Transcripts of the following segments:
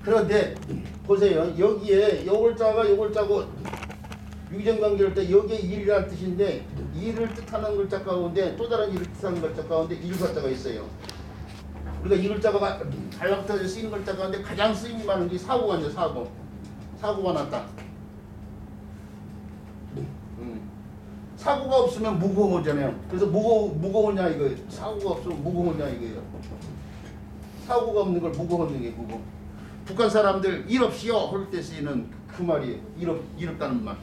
그런데 보세요. 여기에 요글자가 요글자고 유기정관계를 때 여기에 일이라는 뜻인데 일을 뜻하는 글자 가운데 또 다른 일을 뜻하는 글자 가운데 일사자가 있어요. 우리가 이 글자가 다양하게 쓰이는 글자 가운데 가장 쓰임이 많은 게 사고가 이제 사고가 났다. 사고가 없으면 무고하잖아요. 그래서 무고하냐 이거예요. 사고가 없으면 무고하냐 이거예요. 사고가 없는 걸 무고하는 게 무고. 북한 사람들 일 없이요 할 때 쓰이는 그 말이에요. 일 없다는 말.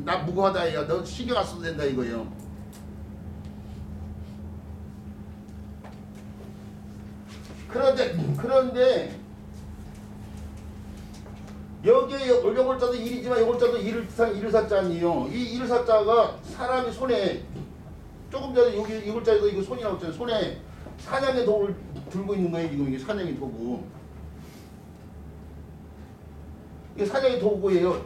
나 무고하다 얘가 너 신경 안 써도 된다 이거예요. 그런데 여기에 요글자도 일이지만 요글자도 일을 뜻한 일사자 아니에요. 이 일사자가 사람이 손에 조금 전에 여기 이 글자에도 이거 손이 나왔잖아요. 손에 사냥의 도구를 들고 있는 거예요. 지금 이게 사냥의 도구. 이게 사냥의 도구예요.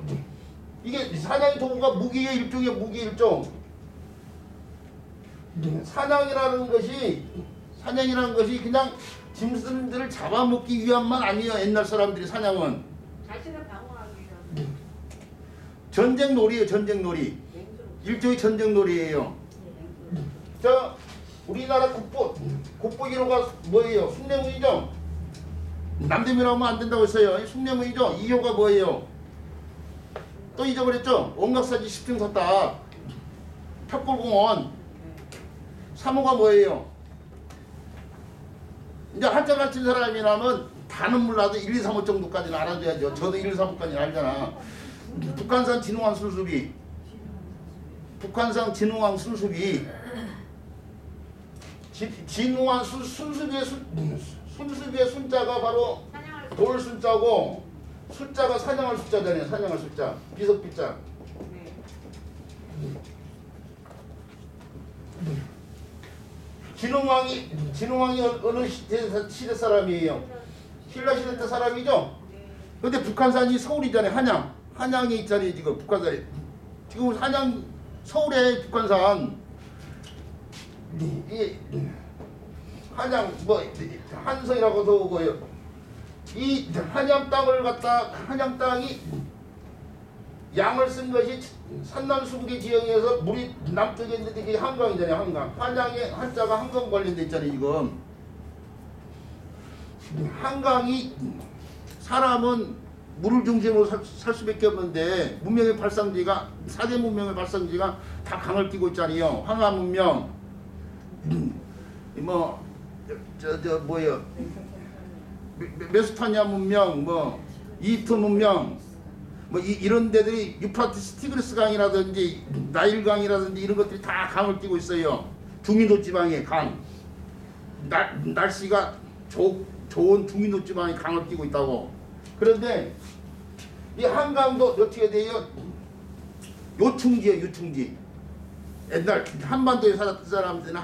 이게 사냥의 도구가 무기의 일종이에요. 무기의 일종. 사냥이라는 것이 그냥 짐승들을 잡아먹기 위함만 아니에요. 옛날 사람들이 사냥은 자신을 방어하기 위한 전쟁놀이에요. 전쟁놀이. 일종의 전쟁놀이에요. 자, 우리나라 국보 1호가 뭐예요? 숭례문이죠. 남대문이라고 하면 안 된다고 했어요. 숭례문이죠. 2호가 뭐예요? 또 잊어버렸죠? 원각사지 10중 섰다. 탑골공원. 3호가 뭐예요? 이제 한자 가르친 사람이라면 다는 몰라도 1, 2, 3호 정도까지는 알아줘야죠. 저도 1, 2, 3호까지는 알잖아. 북한산 진흥왕 순수비. 북한산 진흥왕 순수비. 진흥왕 순수비의 순자가 바로 돌 순자고 숫자가 사냥할 숫자잖아요. 사냥할 숫자. 비석비자. 진흥왕이 어느 시대 사람이에요? 신라 시대 때 사람이죠? 근데 북한산이 서울이잖아요. 한양에 있잖아요. 지금 북한산이. 지금 서울에 북한산. 이 한양 한성이라고도 오고요. 이 한양 땅이 양을 쓴 것이 산남수국의 지형에서 물이 남쪽에 있는데 이게 한강이잖아요. 한강. 한양에 한자가 한강 관련돼 있잖아요. 지금 한강이 사람은 물을 중심으로 살 수밖에 없는데 문명의 발상지가 4대 문명의 발상지가 다 강을 끼고 있잖아요. 황하 문명 뭐예요? 메소포타미아 문명 이집트 문명 이런 데들이 유프라티스 티그리스 강이라든지 나일 강이라든지 이런 것들이 다 강을 끼고 있어요. 중인도 지방의 강. 날씨가 좋은 중인도 지방의 강을 끼고 있다고. 그런데 이 한강도 어떻게 돼요? 요충지예요. 요충지. 옛날 한반도에 살았던 사람들은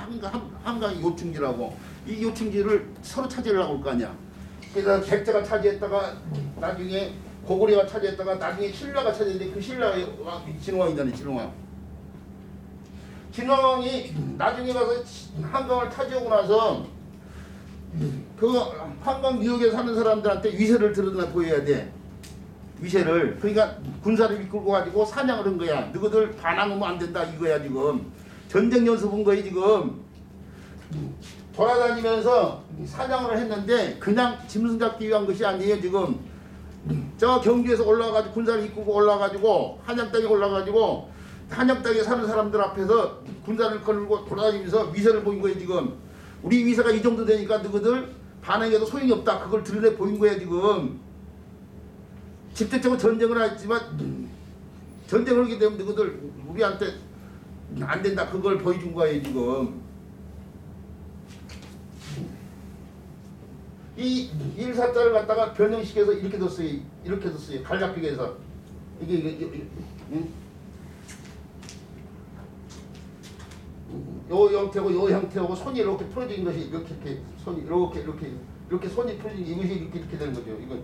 한강이 요충지라고. 이 요충지를 서로 차지하려고 할 거 아니야. 그래서 백제가 차지했다가 나중에 고구려가 차지했다가 나중에 신라가 차지했는데 그 신라가 진흥왕이잖아요. 진흥왕이 나중에 가서 한강을 차지하고 나서 그 한강 유역에 사는 사람들한테 위세를 드러나 보여야 돼. 위세를. 그러니까 군사를 이끌고 가지고 사냥을 한 거야. 너희들 반항하면 안 된다 이거야 지금. 전쟁 연습한 거야 지금. 돌아다니면서 사냥을 했는데 그냥 짐승 잡기 위한 것이 아니에요 지금. 저 경주에서 올라가지고 군사를 이끌고 올라가지고 한양 땅에 올라가지고 한양 땅에 사는 사람들 앞에서 군사를 걸고 돌아다니면서 위세를 보인 거예요 지금. 우리 위세가 이 정도 되니까 너희들 반항해도 소용이 없다. 그걸 드러내 보인 거야 지금. 직접적으로 전쟁을 하지만 전쟁을 하게 되면 너희들 우리한테 안 된다. 그걸 보여준 거예요 지금. 이 일사자를 갖다가 변형시켜서 이렇게 뒀어요. 갈잡히게 해서 이게 응? 요 형태고 요 형태고 손이 이렇게 풀어진 것이 이렇게 손이 이렇게 손이 풀어진 이것이 이렇게 되는 거죠. 이건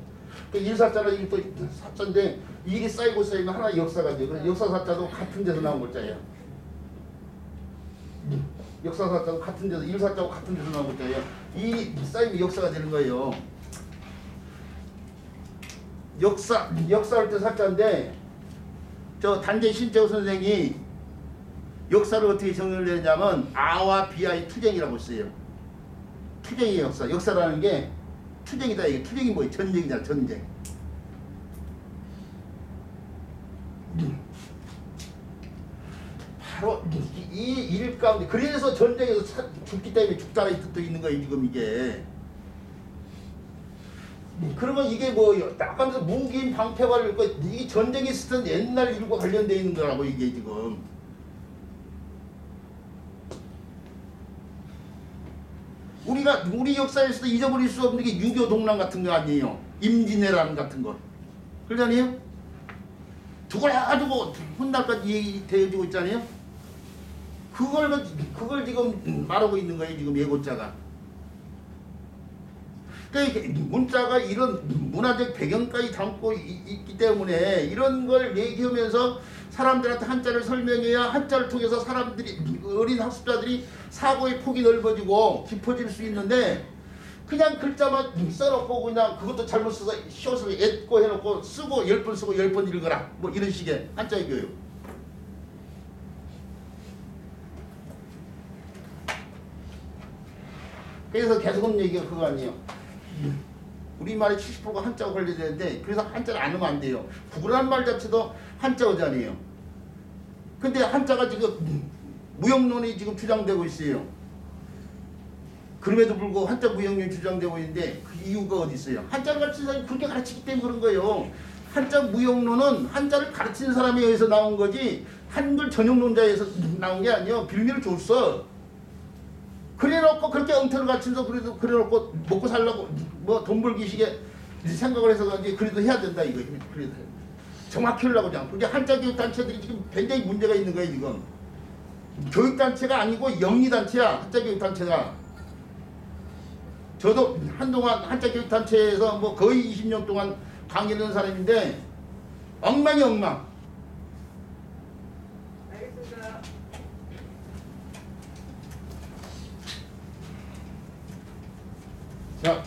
일사자는 이게 또 사자인데 일이 쌓이고 쌓이면 하나의 역사가 돼요. 그래서 역사사자도 같은 데서 나온 글자예요. 역사사자도 같은 데서 일사자고 같은 데서 나온 글자예요. 이 쌓임이 역사가 되는 거예요. 역사할 때 사자인데 저 단재 신재호 선생이 역사를 어떻게 정의를 내냐면 아와 비아의 투쟁이라고 써요. 투쟁의 역사. 역사라는 게 투쟁이다. 이게 투쟁이 뭐예요? 전쟁이잖아. 전쟁. 바로 이 일 가운데 그래서 전쟁에서 죽기 때문에 죽다가 뜻도 있는 거예요. 지금 이게. 그러면 이게 뭐예요? 나가면서 무기인 방패발을 이 전쟁이 있었던 옛날 일과 관련되어 있는 거라고 이게 지금. 우리 역사에서도 잊어버릴 수 없는 게 유교 동란 같은 거 아니에요. 임진왜란 같은 거. 그러잖아요. 죽어가지고 훗날까지 되어지고 있잖아요. 그걸 지금 말하고 있는 거예요. 지금 예고자가. 그러니까 문자가 이런 문화적 배경까지 담고 있기 때문에 이런 걸 얘기하면서 사람들한테 한자를 설명해야 한자를 통해서 사람들이 어린 학습자들이 사고의 폭이 넓어지고 깊어질 수 있는데 그냥 글자만 써놓고 그냥 그것도 잘못 써서 쉬워서 엣고 해놓고 쓰고 10번 쓰고 10번 읽어라 뭐 이런 식의 한자의 교육. 그래서 계속 하는 얘기가 그거 아니에요. 우리말의 70%가 한자가 관련되는데 그래서 한자를 안 하면 안 돼요. 구구라는 말 자체도 한자어잖아요. 근데 한자가 지금 무형론이 지금 주장되고 있어요. 그럼에도 불구하고 한자 무형론이 주장되고 있는데 그 이유가 어디 있어요? 한자를 가르치는 사람이 그렇게 가르치기 때문에 그런 거예요. 한자 무형론은 한자를 가르치는 사람에 의해서 나온 거지 한글 전용론자에서 나온 게 아니에요. 빌미를 줬어. 그래놓고 그렇게 엉터리 가르치면서 그래놓고 먹고 살려고 뭐 돈 벌기 식의 생각을 해서 그런지 그래도 해야 된다 이거. 그래도 정확히 하려고 그냥. 그게 한자 교육 단체들이 지금 굉장히 문제가 있는 거예요 지금. 교육 단체가 아니고 영리 단체야 한자 교육 단체가. 저도 한동안 한자 교육 단체에서 뭐 거의 20년 동안 강의를 한 사람인데 엉망이 엉망. 알겠습니다. 자,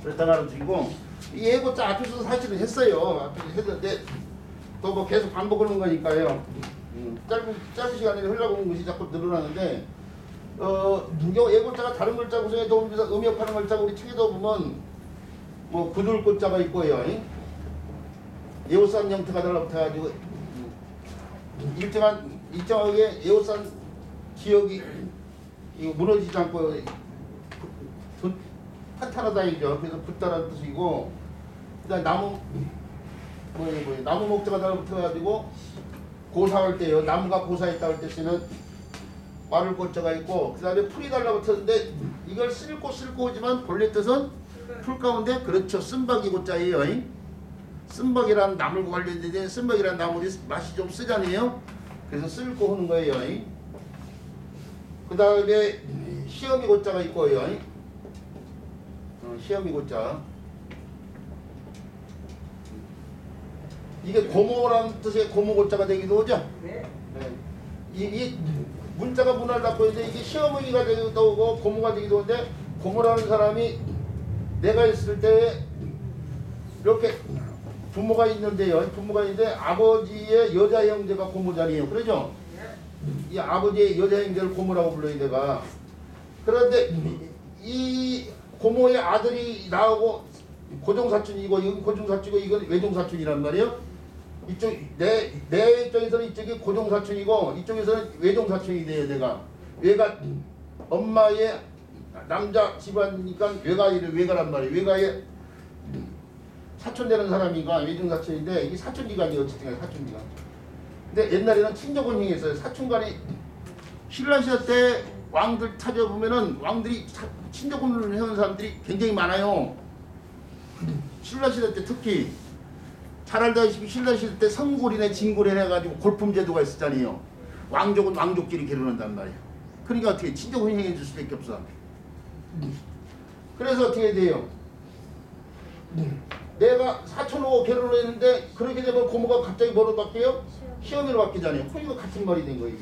그랬다가 드리고 이 예고자 앞에서도 사실은 했어요. 앞에서 했는데 또 뭐 계속 반복하는 거니까요. 짧은 시간에 흘러가는 것이 자꾸 늘어나는데 요 예고자가 다른 글자 구성에 도움돼서 음역하는 글자가 우리 책에도 보면 뭐 구둘 글자가 있고요. 예우산 형태가 달라붙어가지고 일정하게 예우산 지역이 무너지지 않고 탄탄하다이죠. 그래서 붙다라는 뜻이고, 그다음 나무 나무 목자가 달라붙어가지고 고사할 때요. 나무가 고사했다 할 때 쓰는 말을 꽃자가 있고, 그다음에 풀이 달라붙었는데 이걸 쓸고 오지만 본래 뜻은 풀 가운데 그렇죠. 쓴박이 고자예요. 쓴박이라는 나물과 관련된 쓴박이라는 나물이 맛이 좀 쓰잖아요. 그래서 쓸고 하는 거예요. 그다음에 시험이 고자가 있고요. 시험이 고자. 이게 고모라는 뜻의 고모 고자가 되기도 하죠. 네. 네. 이 문자가 문화를 갖고 있는데 이게 시어머니가 되기도 하고 고모가 되기도 하는데 고모라는 사람이 내가 있을 때 이렇게 부모가 있는데요. 부모가 있는데 아버지의 여자 형제가 고모자리예요. 그러죠? 이 아버지의 여자 형제를 고모라고 불러요. 내가. 그런데 이 고모의 아들이 나오고 고종사촌이고 이건 고종사촌이고 이건 외종사촌이란 말이에요. 이쪽 내 입장에서는 이쪽이 고종사촌이고 이쪽에서는 외종사촌이 돼요. 외가 엄마의 남자 집안이니까 외가란 말이에요. 외가의 사촌 되는 사람이가 외종사촌인데 이게 사촌지간이에요. 어쨌든 사촌지간. 근데 옛날에는 친족혼형이 있어요. 사촌간이 신라시대 때 왕들 찾아보면은 왕들이 친족혼을 해온 사람들이 굉장히 많아요. 신라시대 때 특히 잘 알다시피 신라시대 때 성골이네 진골이네 해가지고 골품제도가 있었잖아요. 왕족은 왕족끼리 결혼한단 말이에요. 그러니까 어떻게 친족혼형해 줄 수밖에 없어. 그래서 어떻게 돼요? 내가 사촌하고 결혼을 했는데 그렇게 되면 고모가 갑자기 뭐로 바뀌어요? 시어미로 바뀌잖아요. 그러니까 같은 말이 된 거예요.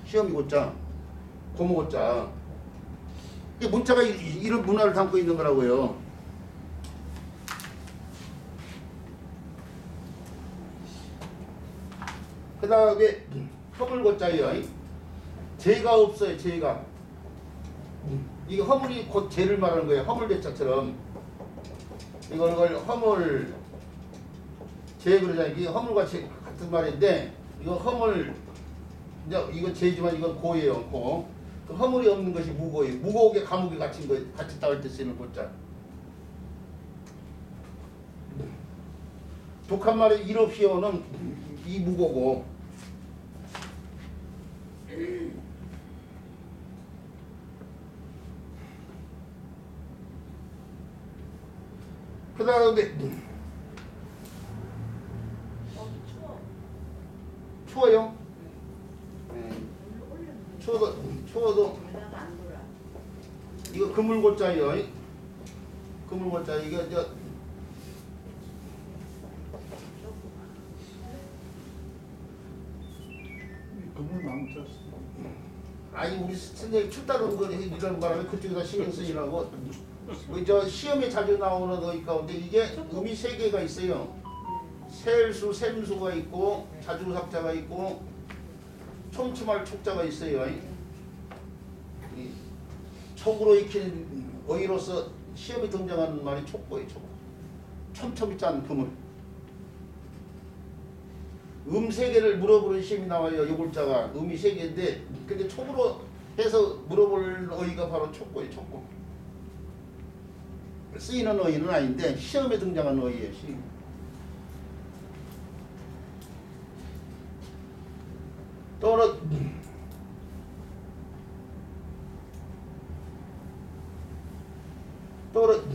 시어미 고자, 고모 고자. 이 문자가 이런 문화를 담고 있는 거라고요. 그 다음에 허물고자예요. 재가 없어요. 재가. 이게 허물이 곧 재를 말하는 거예요. 허물대자처럼. 이걸 허물 재 그러잖아요. 이게 허물과 재 같은 말인데 이거 허물 이제 이거 재지만 이건 고예요. 고. 그 허물이 없는 것이 무고예요. 무고하게 감옥에 갇힌 거 갇혔다 할 때 쓰는 고자. 독한 말에 일 없이 오는 이 무고고. 그 다음에 추워. 추워요. 추워도 계단 안 돌아. 이거 그물고자예요. 그물고자 이거 저 그물 나무 짰어. 아니 우리 선생님 춥다는 거 이런 바람에 그쪽에다 신경 쓰이라고 저 시험에 자주 나오는 거 가운데 이게 음이 세 개가 있어요. 셀수, 샘수가 있고 자주삭자가 있고 촘촘할 촉자가 있어요. 이 촉으로 익힌 어휘로서 시험에 등장하는 말이 촉고예요. 촉. 촘촘히 짠 그물. 세 개를 물어보는 시험이 나와요. 요 글자가 음이 세 개인데 근데 촉으로 해서 물어볼 어휘가 바로 촉고예요. 촉고. 쓰이는 어휘는 아닌데 시험에 등장하는 어휘예요. 시험. 또는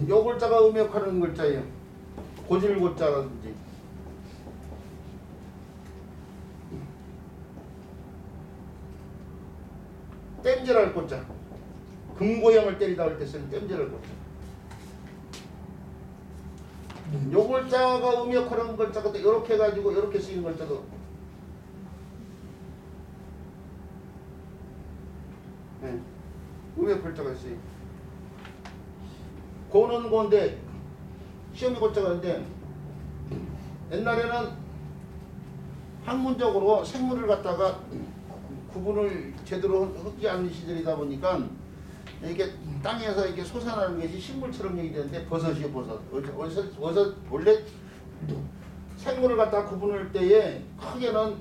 요 글자가 음역하는 글자예요. 고질고자라든지 땜질할 고자. 금고형을 때리다 할 때 쓰는 땜질할 고자. 요 글자가 음역하는 글자가 또 이렇게 해가지고 이렇게 쓰이는 글자도 네. 음역 글자가 있어요. 고는 고인데 시험에 고자가 있는데 옛날에는 학문적으로 생물을 갖다가 구분을 제대로 흙지 않는 시절이다 보니까 이게 땅에서 이렇게 솟아나는 것이 식물처럼 얘기되는데 버섯이요 버섯. 버섯 원래 생물을 갖다 구분할 때에 크게는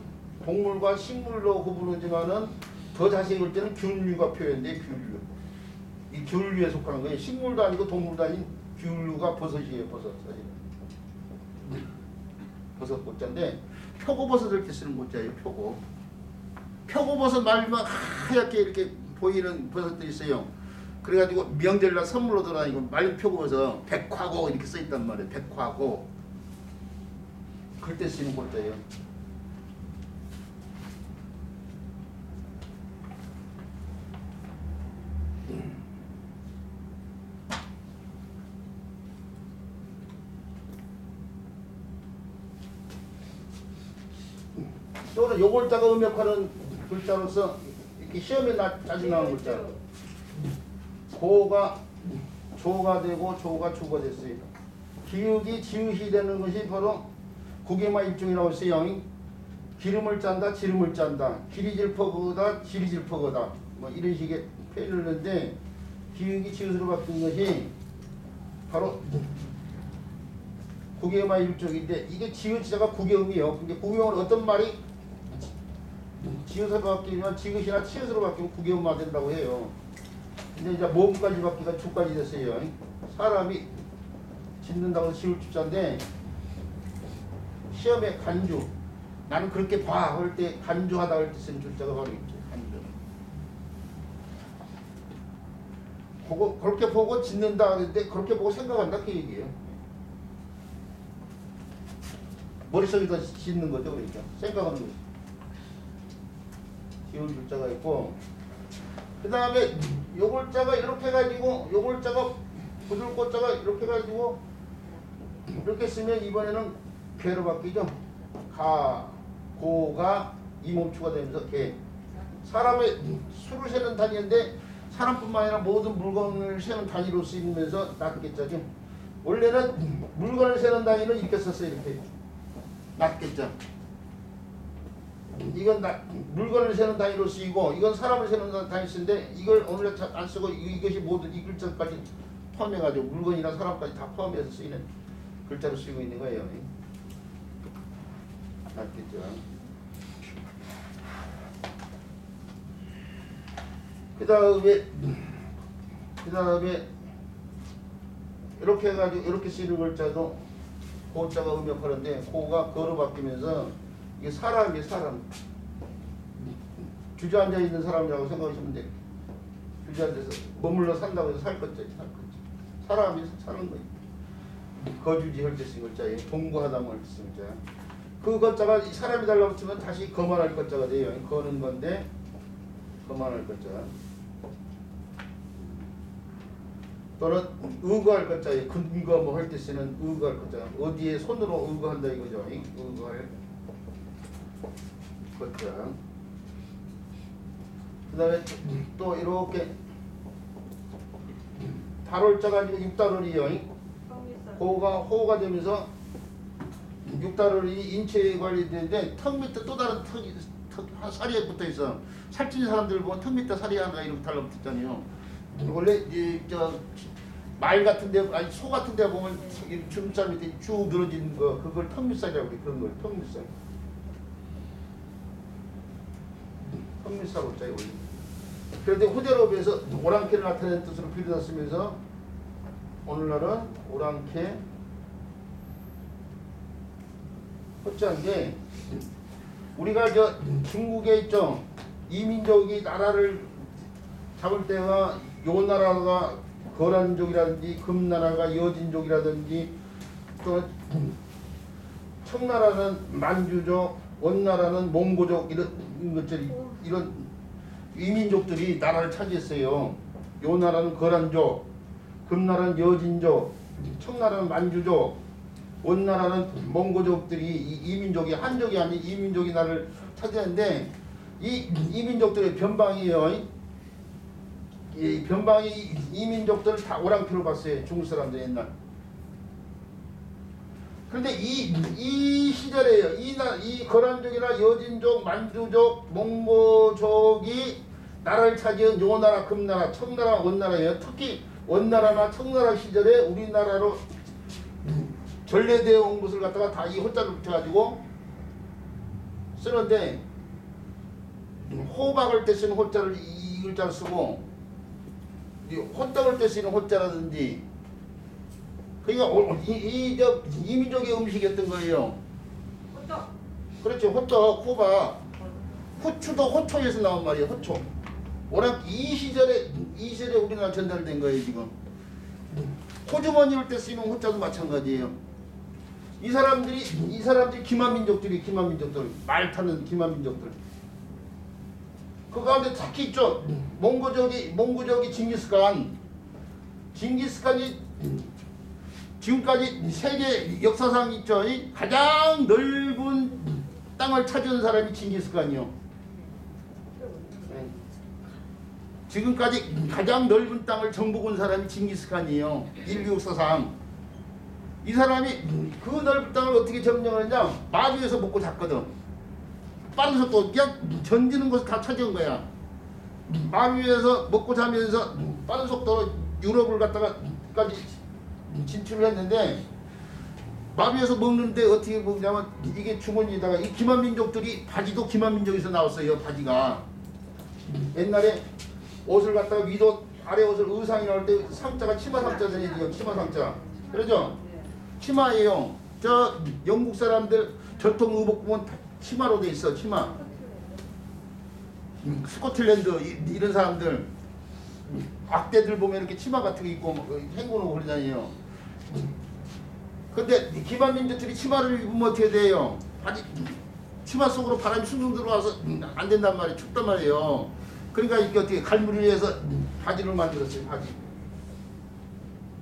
동물과 식물로 구분하지만은 더 자세히 볼 때는 균류가 표현돼. 균류. 이 균류에 속하는 거예요. 식물도 아니고 동물도 아닌 균류가 버섯이에요. 버섯 사실. 버섯 고자인데 표고버섯을 이렇게 쓰는 고자예요. 표고. 표고버섯 말면 하얗게 이렇게 보이는 버섯들이 있어요. 그래가지고 명절날 선물로 들어다니고 말린 표고버섯 백화고 이렇게 써있단 말이에요. 백화고. 그럴 때 쓰는 고자예요. 또는 요 글자가 음역하는 글자로서 이렇게 시험에 자주 나오는 글자. 고가 조가 되고 조가 주가 됐어요. 기육이 지읒이 되는 것이 바로 국에마 일종이라고 했어요. 기름을 짠다, 지름을 짠다. 기리질퍼거다, 지리질퍼거다. 뭐 이런 식의 표현을 했는데 기육이 지읒으로 바뀐 것이 바로 국에마 일종인데 이게 지읒자가 국에음이에요. 근데 국에음은 어떤 말이 지읒으로 바뀌면 지읒이나 치읒으로 바뀌면 국에음화 된다고 해요. 근데 이제 모음까지 바뀌가 주까지 됐어요. 사람이 짓는다고 해서 지읒 주자인데 시험에 간주 나는 그렇게 봐 할 때 간주하다 할 때 쓴 주자가 바로 있죠. 간주. 그거 그렇게 보고 짓는다 그랬는데 그렇게 보고 생각한다 그 얘기예요. 머릿속에다 짓는 거죠. 그러니까 생각하는 거죠. 지울 줄자가 있고 그 다음에 요 글자가 이렇게 해가지고 요 글자가 부들고자가 이렇게 해가지고 이렇게 쓰면 이번에는 개로 바뀌죠. 가, 고가 이 몸추가 되면서 개. 사람의 수를 세는 단위인데 사람뿐만 아니라 모든 물건을 세는 단위로 쓰이면서 낫겠자죠. 원래는 물건을 세는 단위는 이렇게 썼어요. 이렇게 낫겠죠. 이건 물건을 세는 단위로 쓰이고 이건 사람을 세는 단위 쓰는데 이걸 오늘 안 쓰고 이것이 모두 이 글자까지 포함해가지고 물건이나 사람까지 다 포함해서 쓰이는 글자로 쓰이고 있는 거예요. 알겠죠? 그 다음에 이렇게 해가지고 이렇게 쓰이는 글자도 고자가 음역하는데 고가 거로 바뀌면서 이게 사람이에요. 사람. 주저앉아 있는 사람이라고 생각하시면 돼요. 주저앉아서 머물러 산다고 해서 살 것자. 사람이 사는 거예요. 거주지 할 때 쓴 글자예요. 동거하다 할 때 쓴 글자야. 그 글자가 사람이 달라고 치면 다시 거만할 글자가 돼요. 거는 건데 거만할 글자. 또는 의거할 글자예요. 근거 뭐 할 때 쓰는 의거할 글자. 어디에 손으로 의거한다 이거죠. 의거할 글자. 그 다음에 또 이렇게 달월자가 아니고 육달월이요. 고가 호가 되면서 육달월이 인체에 관련되는데 턱 밑에 또 다른 턱이 살이 붙어 있어. 살찐 사람들 보면 턱 밑에 살이 하나 이렇게 달라붙었잖아요. 원래 말 같은데 아니 소 같은데 보면 주름살 밑에 쭉 늘어진 거 그걸 턱 밑살이라고 그래. 그런 걸 턱 밑살. 턱 밑살 옷자에 원래. 그런데 호대로비에서 오랑캐를 나타내는 뜻으로 빌려다 쓰면서 오늘날은 오랑캐 호자인데 우리가 중국에 있죠. 이민족이 나라를 잡을 때가 요 나라가 거란족이라든지 금나라가 여진족이라든지 또 청나라는 만주족, 원나라는 몽고족 이런 것들이 이런 이민족들이 나라를 차지했어요. 요 나라는 거란족, 금나라는 여진족, 청나라는 만주족, 원나라는 몽고족들이 이민족이 한족이 아닌 이민족이 나라를 차지했는데 이 이민족들의 변방이에요. 이 변방이 이민족들을 다 오랑캐로 봤어요. 중국 사람들 옛날. 그런데 이 시절에요. 이 거란족이나 여진족, 만주족, 몽고족이 나라를 차지한 요 나라, 금나라, 청나라, 원나라예요. 특히 원나라나 청나라 시절에 우리나라로 전래되어 온 것을 갖다가 다 이 호자를 붙여가지고 쓰는데 호박을 때 쓰는 호자를 이 글자를 쓰고 호떡을 때 쓰는 호자라든지 그러니까 이민족의 음식이었던 거예요. 호떡. 그렇죠. 호떡, 호박, 후추도 호초에서 나온 말이에요. 호초. 워낙 이 시절에 우리나라 전달된 거예요 지금. 호주머니를 때 쓰이는 호자도 마찬가지예요. 이 사람들이 기만민족들 말 타는 기만민족들. 그 가운데 특히 있죠. 몽고족이 징기스칸이 지금까지 세계 역사상 있죠. 가장 넓은 땅을 차지한 사람이 징기스칸이요. 지금까지 가장 넓은 땅을 정복한 사람이 징기스칸이에요. 인류 역사상. 이 사람이 그 넓은 땅을 어떻게 점령하느냐. 마주에서 먹고 잤거든. 빠른 속도 그냥 전지는 것을 다 차지한 거야. 마주에서 먹고 자면서 빠른 속도로 유럽을 갔다가까지 진출을 했는데 마비에서 먹는데 어떻게 먹냐면 이게 주머니에다가 이 기만민족들이 바지도 기만민족에서 나왔어요. 바지가 옛날에 옷을 갖다가 위도 아래 옷을 의상이 나올 때 상자가 치마 상자 전이에요. 치마 상자. 그러죠? 치마예요. 저 영국 사람들 전통 의복 보면 치마로 돼 있어. 치마. 스코틀랜드 이런 사람들 악대들 보면 이렇게 치마 같은 거 입고 헹구는 그러잖아요. 근데 기반민족들이 치마를 입으면 어떻게 돼요? 바지 치마 속으로 바람이 숭숭 들어와서 안 된단 말이에요. 춥단 말이에요. 그러니까 이게 어떻게 갈무리를 해서 바지를 만들었어요. 바지.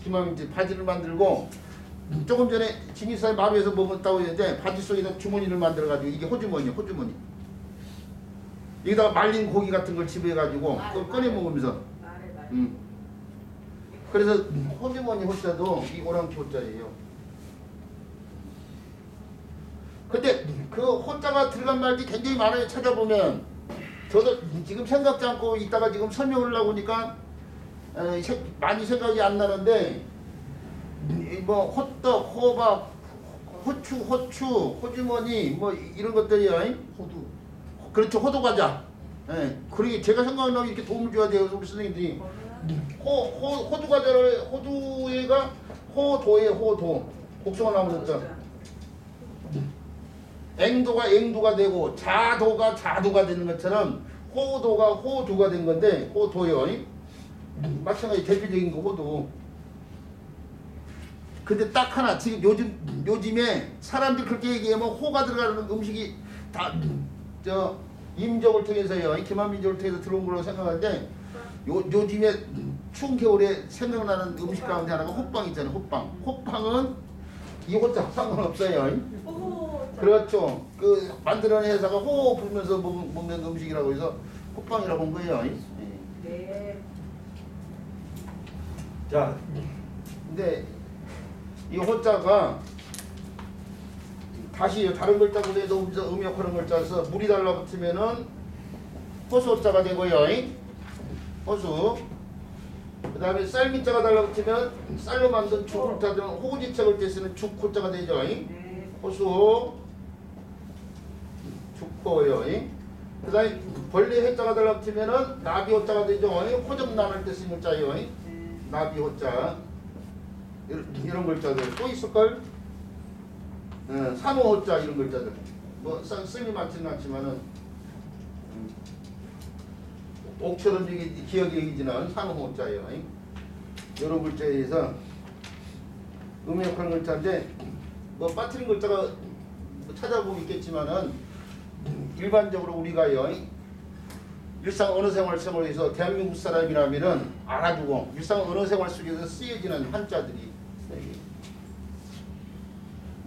기만민족 바지를 만들고 조금 전에 징기스칸이 마루에서 먹었다고 했는데 바지 속에다 주머니를 만들어가지고 이게 호주머니예요. 호주머니. 여기다가 말린 고기 같은 걸 집어가지고 그걸 꺼내 먹으면서. 그래서 호주머니 호자도 이 오랑캐 호자예요. 근데 그 호자가 들어간 말이 굉장히 많아요. 찾아보면 저도 지금 생각지 않고 있다가 지금 설명을 하고 보니까 많이 생각이 안 나는데 뭐 호떡, 호박, 호추, 호주머니 뭐 이런 것들이요. 호두. 그렇죠. 호두과자. 예. 그러게 제가 생각나면 이렇게 도움을 줘야 돼요. 우리 선생님들이. 호두과자를 호두가 호도예요. 호도. 곡소가 나오셨죠. 앵도가 되고 자도가 되는 것처럼 호도가 호두가 된 건데 호도요. 마찬가지 대표적인 거 호두. 근데 딱 하나 지금 요즘에 사람들 그렇게 얘기하면 호가 들어가는 음식이 다 저 임적을 통해서요. 기만민족을 통해서 들어온 거라고 생각하는데 요즘에 추운 겨울에 생각나는 음식 가운데 하나가 호빵 있잖아요. 호빵은 이 호자 상관없어요. 오, 그렇죠. 그 만들어낸 회사가 호 불면서 먹는 음식이라고 해서 호빵이라고 한 거예요. 네. 자, 근데 이 호자가 다시 다른 글자도 해도 음역하는 글자에서 물이 달라붙으면은 호수호자가 되고요. 호수. 그 다음에 쌀민자가 달라붙으면 쌀로 만든 죽을 타든 호구지책을 때 쓰는 죽호자가 되죠. 호수. 죽호요. 그 다음에 벌레 해자가 달라붙으면은 나비호자가 되죠. 호접 나눌 때 쓰는 자예요. 나비호자. 이런 글자들 또 있을걸? 산호호자 이런 글자들 뭐 쓰기 많지는 않지만은 옥처럼 기억이 여기지는 산호호자예요. 이런 글자에 의해서 음역하는 글자인데 뭐 빠뜨린 글자가 뭐 찾아보면 있겠지만은 일반적으로 우리가요 일상 언어 생활에서 대한민국 사람이라면은 알아두고 일상 언어 생활 속에서 쓰여지는 한자들이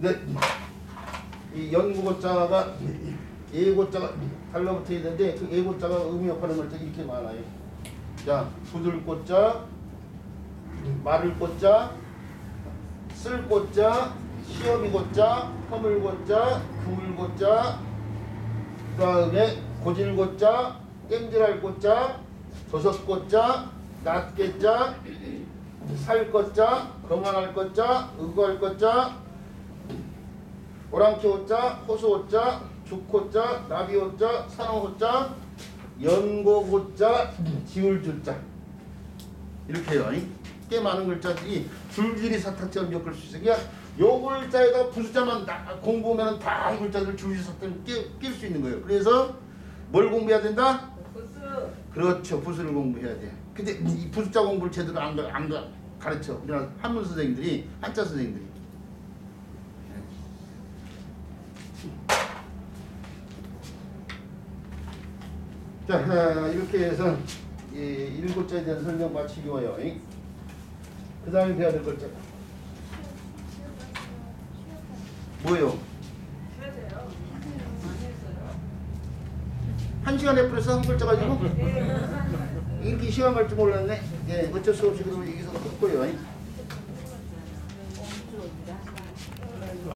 근데 이 연구고자가 예고자가 달라붙어 있는데 그 예고자가 의미역하는 글자 이렇게 많아요. 자, 부들고자, 마를고자, 쓸고자, 시험이고자, 허물고자, 그물고자, 그 다음에 고질고자, 땡질할고자, 조석고자, 낫게자, 살고자, 거만할고자, 의거할고자, 오랑캐호자, 호수호자, 죽호자, 나비호자, 산호호자, 연고호자, 지울줄자 이렇게 해요. 꽤 많은 글자들이 줄줄이 사탁처럼 엮을 수 있어요. 그냥 요 글자에다 부수자만 공부하면 다 이 글자들 줄줄이 사탁 낄 수 있는 거예요. 그래서 뭘 공부해야 된다? 부스. 그렇죠. 부수를 공부해야 돼. 근데 이 부수자 공부를 제대로 안 가르쳐. 우리나라 한문 선생님들이, 한자 선생님들이. 자, 이렇게 해서 이 일곱자에 대한 설명 마치고요. 그 다음에 배워야 될 글자 뭐예요? 쉬어져요. 많이 했어요. 한 시간에 풀어서 한 글자 가지고 네. 이렇게 시간 갈 줄 몰랐네. 예, 어쩔 수 없이 그럼 여기서 끊고요.